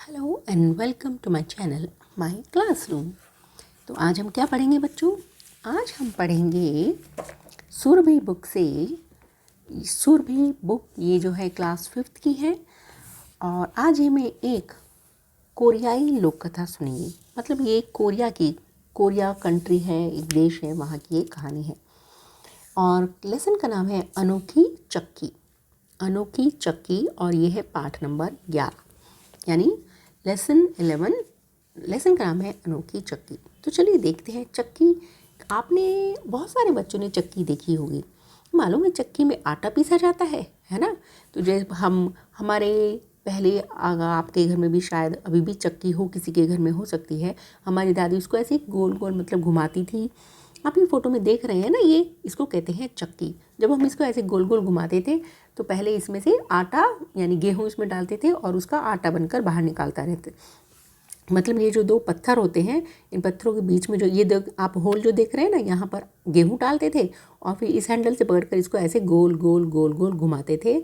Hello and welcome to my channel my classroom. तो आज हम क्या पढ़ेंगे बच्चों? आज हम पढ़ेंगे सुरभि बुक से। सुरभि बुक ये जो है क्लास 5th की है और आज ये मैं एक कोरियाई लोक कथा सुनेंगे। मतलब ये कोरिया कंट्री है, एक देश है, वहाँ की एक कहानी है और लेसन का नाम है अनोखी चक्की। अनोखी चक्की और ये है पाठ नंबर 11 यानी लेसन 11। लेसन का नाम है अनोखी चक्की। तो चलिए देखते हैं चक्की। आपने बहुत सारे बच्चों ने चक्की देखी होगी। मालूम है चक्की में आटा पीसा जाता है ना। तो जैसे हमारे पहले आपके घर में भी शायद अभी भी चक्की हो, किसी के घर में हो सकती है। हमारी दादी उसको ऐसे गोल गोल मतलब घुमाती थी। आप ये फ़ोटो में देख रहे हैं ना, ये इसको कहते हैं चक्की। जब हम इसको ऐसे गोल गोल घुमाते थे तो पहले इसमें से आटा यानी गेहूँ इसमें डालते थे और उसका आटा बनकर बाहर निकालता रहते। मतलब ये जो दो पत्थर होते हैं, इन पत्थरों के बीच में जो ये आप होल जो देख रहे हैं ना, यहाँ पर गेहूँ डालते थे और फिर इस हैंडल से पकड़कर इसको ऐसे गोल गोल गोल गोल घुमाते थे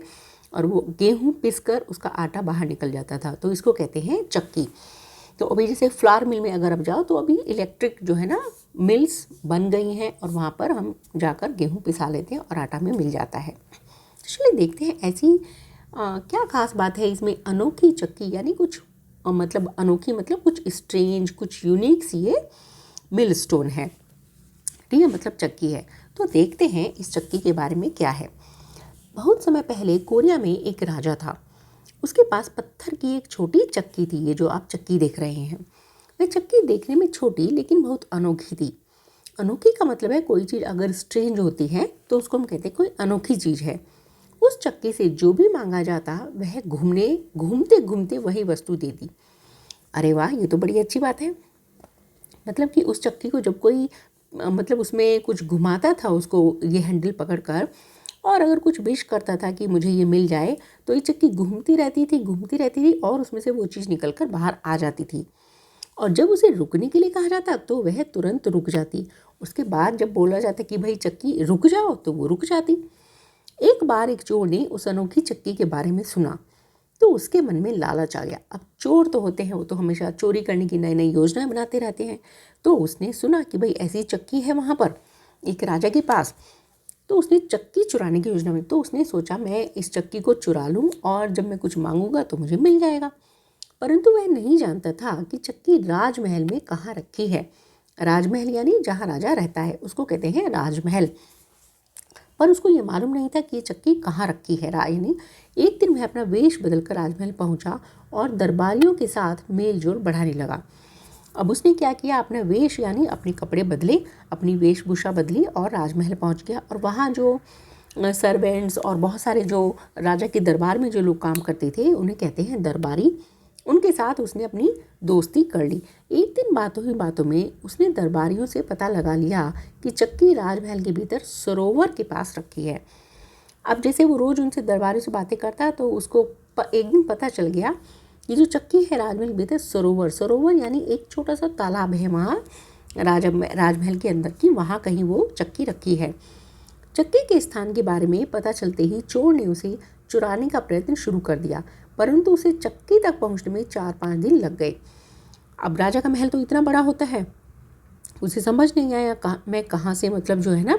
और वो गेहूँ पिस कर उसका आटा बाहर निकल जाता था। तो इसको कहते हैं चक्की। तो अभी जैसे फ्लावर मिल में अगर आप जाओ तो अभी इलेक्ट्रिक जो है ना मिल्स बन गई हैं और वहाँ पर हम जाकर गेहूँ पिसा लेते हैं और आटा में मिल जाता है। चलिए देखते हैं ऐसी क्या खास बात है इसमें। अनोखी चक्की यानी कुछ मतलब अनोखी मतलब कुछ स्ट्रेंज, कुछ यूनिक सी ये मिल स्टोन है, ठीक है, मतलब चक्की है। तो देखते हैं इस चक्की के बारे में क्या है। बहुत समय पहले कोरिया में एक राजा था। उसके पास पत्थर की एक छोटी चक्की थी। ये जो आप चक्की देख रहे हैं, वह चक्की देखने में छोटी लेकिन बहुत अनोखी थी। अनोखी का मतलब है कोई चीज़ अगर स्ट्रेंज होती है तो उसको हम कहते हैं कोई अनोखी चीज़ है। उस चक्की से जो भी मांगा जाता वह घूमते घूमते वही वस्तु देती। अरे वाह, ये तो बड़ी अच्छी बात है। मतलब कि उस चक्की को जब कोई मतलब उसमें कुछ घुमाता था उसको ये हैंडल पकड़कर और अगर कुछ विश करता था कि मुझे ये मिल जाए तो ये चक्की घूमती रहती थी और उसमें से वो चीज़ निकल कर बाहर आ जाती थी। और जब उसे रुकने के लिए कहा जाता तो वह तुरंत रुक जाती। उसके बाद जब बोला जाता कि भाई चक्की रुक जाओ तो वो रुक जाती। एक बार एक चोर ने उस अनोखी चक्की के बारे में सुना तो उसके मन में लालच आ गया। अब चोर तो होते हैं, वो तो हमेशा चोरी करने की नई नई योजनाएं बनाते रहते हैं। तो उसने सुना कि भाई ऐसी चक्की है वहाँ पर एक राजा के पास। तो उसने चक्की चुराने की योजना में तो उसने सोचा मैं इस चक्की को चुरा लूँ और जब मैं कुछ मांगूंगा तो मुझे मिल जाएगा। परंतु वह नहीं जानता था कि चक्की राजमहल में कहाँ रखी है। राजमहल यानी जहाँ राजा रहता है उसको कहते हैं राजमहल। पर उसको ये मालूम नहीं था कि ये चक्की कहाँ रखी है। यानी एक दिन वह अपना वेश बदलकर राजमहल पहुंचा और दरबारियों के साथ मेल जोल बढ़ाने लगा। अब उसने क्या किया, अपना वेश यानी अपने कपड़े बदले, अपनी वेशभूषा बदली और राजमहल पहुंच गया। और वहाँ जो सर्वेंट्स और बहुत सारे जो राजा के दरबार में जो लोग काम करते थे उन्हें कहते हैं दरबारी, उनके साथ उसने अपनी दोस्ती कर ली। एक दिन बातों ही बातों में उसने दरबारियों से पता लगा लिया कि चक्की राजमहल के भीतर सरोवर के पास रखी है। अब जैसे वो रोज़ उनसे दरबारियों से बातें करता तो उसको एक दिन पता चल गया कि जो चक्की है राजमहल के भीतर सरोवर यानी एक छोटा सा तालाब है वहाँ राजमहल के अंदर की, वहाँ कहीं वो चक्की रखी है। चक्की के स्थान के बारे में पता चलते ही चोर ने उसे चुराने का प्रयत्न शुरू कर दिया, परंतु उसे चक्की तक पहुंचने में 4-5 दिन लग गए। अब राजा का महल तो इतना बड़ा होता है, उसे समझ नहीं आया मैं कहाँ से मतलब जो है ना,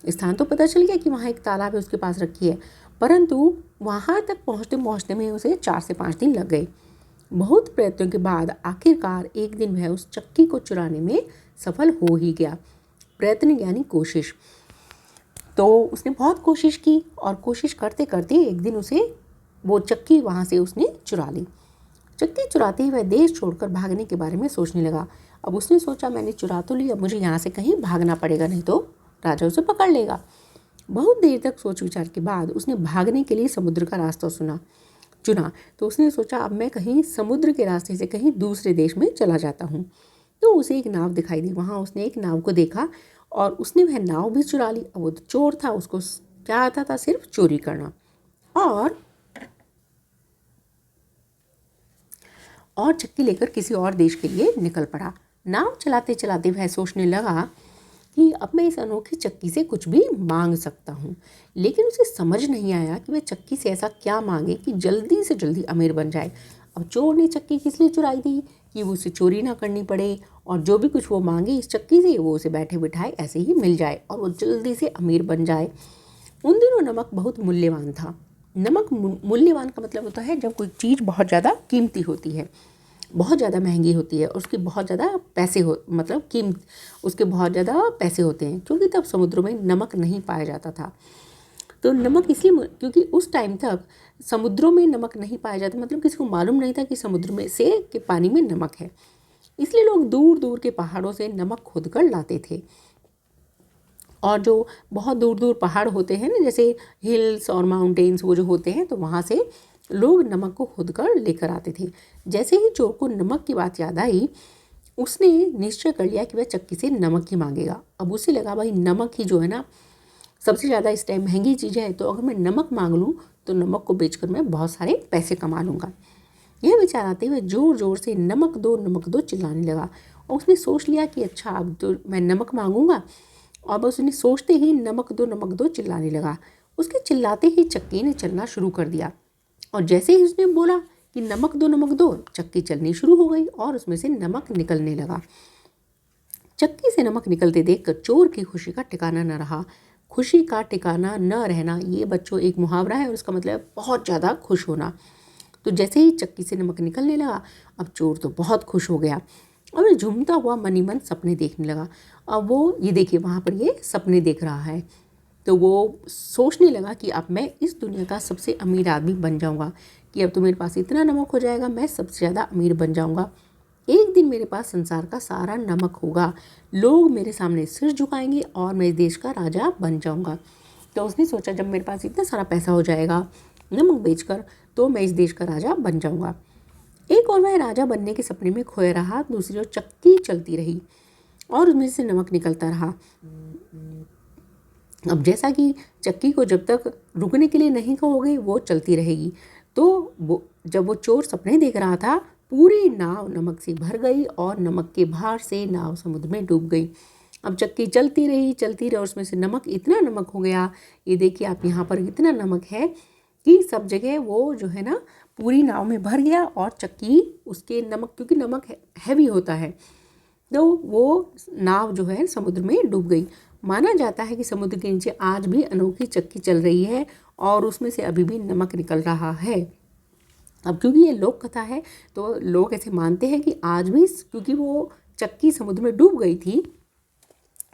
स्थान तो पता चल गया कि वहाँ एक तालाब है उसके पास रखी है, परंतु वहाँ तक पहुँचते में उसे 4 से 5 दिन लग गए। बहुत प्रयत्नों के बाद आखिरकार एक दिन वह उस चक्की को चुराने में सफल हो ही गया। प्रयत्न यानी कोशिश। तो उसने बहुत कोशिश की और कोशिश करते करते एक दिन उसे वो चक्की वहाँ से उसने चुरा ली। चक्की चुराते ही वह देश छोड़कर भागने के बारे में सोचने लगा। अब उसने सोचा मैंने चुरा तो लिया, मुझे यहाँ से कहीं भागना पड़ेगा, नहीं तो राजा उसे पकड़ लेगा। बहुत देर तक सोच विचार के बाद उसने भागने के लिए समुद्र का रास्ता चुना। तो उसने सोचा अब मैं कहीं समुद्र के रास्ते से कहीं दूसरे देश में चला जाता हूँ। तो उसे एक नाव दिखाई दी। वहाँ उसने एक नाव को देखा और उसने वह नाव भी चुरा ली। अब वो तो चोर था, उसको क्या आता था, सिर्फ चोरी करना। और चक्की लेकर किसी और देश के लिए निकल पड़ा। नाव चलाते चलाते वह सोचने लगा कि अब मैं इस अनोखी चक्की से कुछ भी मांग सकता हूँ। लेकिन उसे समझ नहीं आया कि वह चक्की से ऐसा क्या मांगे कि जल्दी से जल्दी अमीर बन जाए। अब चोर ने चक्की किस लिए चुराई थी? कि वो उसे चोरी ना करनी पड़े और जो भी कुछ वो मांगे इस चक्की से वो उसे बैठे बिठाए ऐसे ही मिल जाए और वो जल्दी से अमीर बन जाए। उन दिनों नमक बहुत मूल्यवान था। नमक मूल्यवान का मतलब होता है जब कोई चीज़ बहुत ज़्यादा कीमती होती है, बहुत ज़्यादा महंगी होती है, उसके बहुत ज़्यादा पैसे हो मतलब कीमत उसके बहुत ज़्यादा पैसे होते हैं, क्योंकि तब समुद्रों में नमक नहीं पाया जाता था। तो नमक इसलिए क्योंकि उस टाइम तक समुद्रों में नमक नहीं पाया जाता, मतलब किसी को मालूम नहीं था कि समुद्र में से के पानी में नमक है, इसलिए लोग दूर दूर के पहाड़ों से नमक खोद कर लाते थे। और जो बहुत दूर दूर पहाड़ होते हैं ना, जैसे हिल्स और माउंटेन्स वो जो होते हैं, तो वहाँ से लोग नमक को खोद कर लेकर आते थे। जैसे ही चोर को नमक की बात याद आई, उसने निश्चय कर लिया कि वह चक्की से नमक ही मांगेगा। अब उसे लगा भाई नमक ही जो है ना सबसे ज़्यादा इस टाइम महंगी चीज़ है, तो अगर मैं नमक मांग लूँ तो नमक को बेचकर मैं बहुत सारे पैसे कमा लूँगा। यह विचार आते हुए ज़ोर ज़ोर से नमक दो चिल्लाने लगा। और उसने सोच लिया कि अच्छा अब तो मैं नमक मांगूंगा, और बस उसने सोचते ही नमक दो चिल्लाने लगा। उसके चिल्लाते ही चक्की ने चलना शुरू कर दिया और जैसे ही उसने बोला कि नमक दो, चक्की चलनी शुरू हो गई और उसमें से नमक निकलने लगा। चक्की से नमक निकलते देखकर चोर की खुशी का ठिकाना न रहा। खुशी का ठिकाना न रहना ये बच्चों एक मुहावरा है और उसका मतलब है बहुत ज़्यादा खुश होना। तो जैसे ही चक्की से नमक निकलने लगा, अब चोर तो बहुत खुश हो गया और वह झूमता हुआ मन ही मन सपने देखने लगा। अब वो ये देखिए वहाँ पर ये सपने देख रहा है, तो वो सोचने लगा कि अब मैं इस दुनिया का सबसे अमीर आदमी बन जाऊँगा, कि अब तो मेरे पास इतना नमक हो जाएगा, मैं सबसे ज़्यादा अमीर बन जाऊँगा। एक दिन मेरे पास संसार का सारा नमक होगा, लोग मेरे सामने सिर झुकाएंगे और मैं इस देश का राजा बन जाऊँगा। तो उसने सोचा जब मेरे पास इतना सारा पैसा हो जाएगा नमक बेचकर, तो मैं इस देश का राजा बन जाऊँगा। एक और वह राजा बनने के सपने में खोया रहा, दूसरी ओर चक्की चलती रही और उसमें से नमक निकलता रहा। अब जैसा कि चक्की को जब तक रुकने के लिए नहीं कहोगे वो चलती रहेगी, तो जब वो चोर सपने देख रहा था, पूरी नाव नमक से भर गई और नमक के भार से नाव समुद्र में डूब गई। अब चक्की चलती रही और उसमें से नमक इतना नमक हो गया, ये देखिए आप यहाँ पर इतना नमक है कि सब जगह वो जो है ना पूरी नाव में भर गया और चक्की उसके नमक, क्योंकि नमक हैवी होता है, तो वो नाव जो है समुद्र में डूब गई। माना जाता है कि समुद्र के नीचे आज भी अनोखी चक्की चल रही है और उसमें से अभी भी नमक निकल रहा है। अब क्योंकि ये लोक कथा है तो लोग ऐसे मानते हैं कि आज भी, क्योंकि वो चक्की समुद्र में डूब गई थी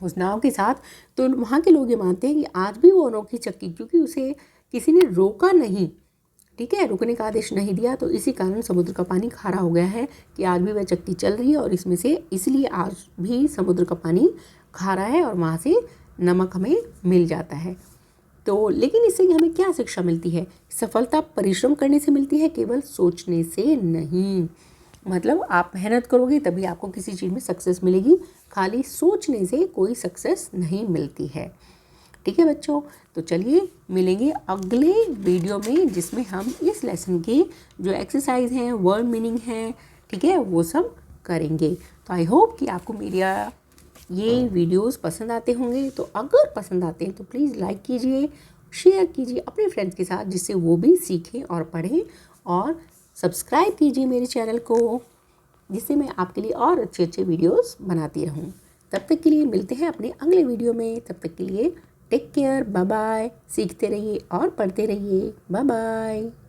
उस नाव के साथ, तो वहाँ के लोग ये मानते हैं कि आज भी वो अनोखी चक्की, क्योंकि उसे किसी ने रोका नहीं, ठीक है, रुकने का आदेश नहीं दिया, तो इसी कारण समुद्र का पानी खारा हो गया है कि आज भी वह चक्की चल रही है और इसमें से इसलिए आज भी समुद्र का पानी खारा है और वहाँ से नमक हमें मिल जाता है। तो लेकिन इससे हमें क्या शिक्षा मिलती है? सफलता परिश्रम करने से मिलती है, केवल सोचने से नहीं। मतलब आप मेहनत करोगे तभी आपको किसी चीज़ में सक्सेस मिलेगी, खाली सोचने से कोई सक्सेस नहीं मिलती है। ठीक है बच्चों, तो चलिए मिलेंगे अगले वीडियो में जिसमें हम इस लेसन के जो एक्सरसाइज हैं, वर्ड मीनिंग हैं, ठीक है, वो सब करेंगे। तो आई होप कि आपको मेरा ये वीडियोस पसंद आते होंगे। तो अगर पसंद आते हैं तो प्लीज़ लाइक कीजिए, शेयर कीजिए अपने फ्रेंड्स के साथ, जिससे वो भी सीखें और पढ़ें, और सब्सक्राइब कीजिए मेरे चैनल को, जिससे मैं आपके लिए और अच्छे अच्छे वीडियोस बनाती रहूं। तब तक के लिए मिलते हैं अपने अगले वीडियो में। तब तक के लिए टेक केयर, बाय बाय। सीखते रहिए और पढ़ते रहिए। Bye bye.